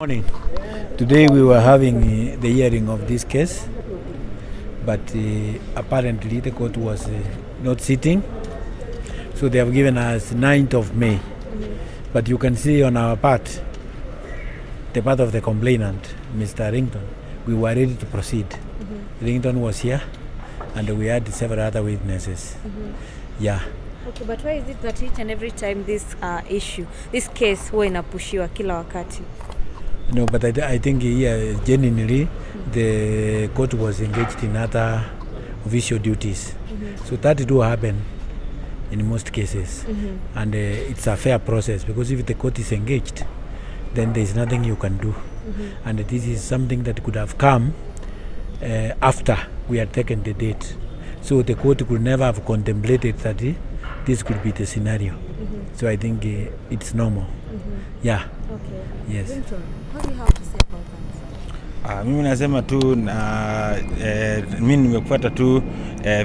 Morning. Today we were having the hearing of this case, but apparently the court was not sitting, so they have given us 9th of May. But you can see on our part, the part of the complainant, Mr. Ringtone, we were ready to proceed. Ringtone was here, and we had several other witnesses. Yeah. Okay, but why is it that each and every time this case huwa inapushiwa kila wakati? No, but I think here genuinely the court was engaged in other official duties. So that do happen in most cases. And it's a fair process, because if the court is engaged, then there is nothing you can do. And this is something that could have come after we had taken the date. So the court could never have contemplated that this could be the scenario. So I think it's normal. Yeah. Okay. Yes. Ringtone, what do you have to say about that? Mimi nasema tu na mimi nimekufuata tu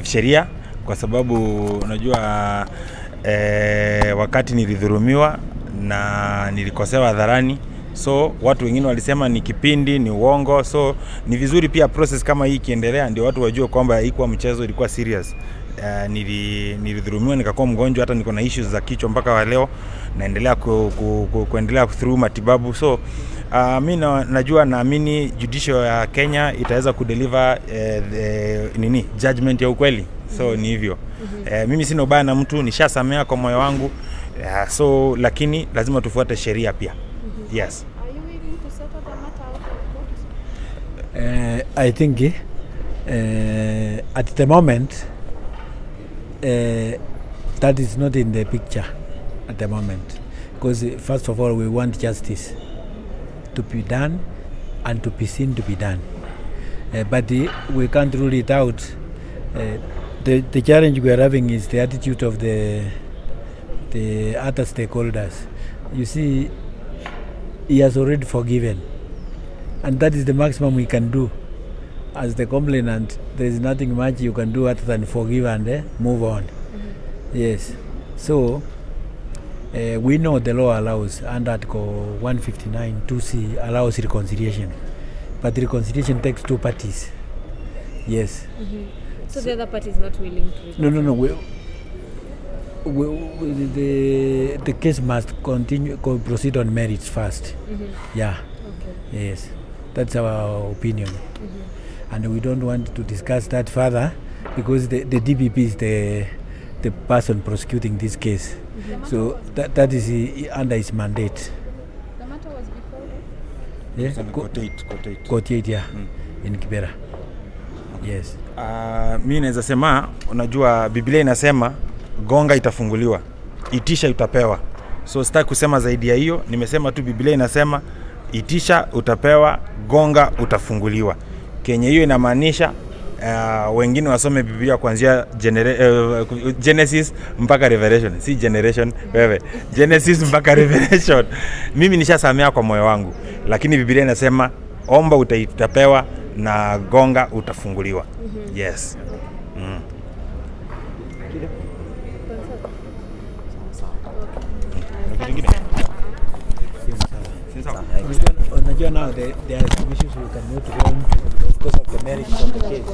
sheria, kwa sababu unajua wakati nilidhulumiwa na nilikosewa hadharani, so watu wengine walisema ni kipindi, ni uongo, so ni vizuri pia process kama hii kiendelea ndio watu wajue kwamba haikuwa mchezo, ilikuwa serious. Nilidhulumiwa nikakuwa mgonjwa, hata niko na issues za kichwa mpaka wa leo, naendelea kuendelea through matibabu. So mimi najua, naamini judicial ya Kenya itaweza kudeliver judgment ya ukweli. So ni hivyo. Mimi sina ubaya na mtu, nishasamea kwa moyo wangu. So lakini lazima tufuate sheria pia. Yes. Are you willing to settle the matter out of court? I think at the moment that is not in the picture at the moment, because first of all we want justice to be done and to be seen to be done, but we can't rule it out. The challenge we are having is the attitude of the other stakeholders. You see, he has already forgiven, and that is the maximum we can do. As the complainant, there is nothing much you can do other than forgive and move on. Yes. So we know the law allows, under Article 159 2C allows reconciliation, but reconciliation takes two parties. Yes. So the other party is not willing to? No. The case must proceed on merits first. Yeah. Okay. Yes. That's our opinion. And we don't want to discuss that further, because the DPP is the person prosecuting this case. So that is under his mandate. The matter was before Yeah? Court 8, yeah. In Kibera. Yes. Mimi naweza sema, unajua Biblia inasema gonga itafunguliwa, itisha utapewa. So sitaki kusema zaidi ya hiyo, nimesema tu Biblia inasema itisha utapewa, gonga utafunguliwa. Kenya hiyo inamaanisha wengine wasome Biblia kuanzia Genesis mpaka Revelation, si generation wewe, Genesis mpaka Revelation. Mimi nishasamea kwa moyo wangu, lakini Biblia inasema omba utapewa na gonga utafunguliwa. Yes. Unajua now there are some issues we cannot go into because of the merits of the case.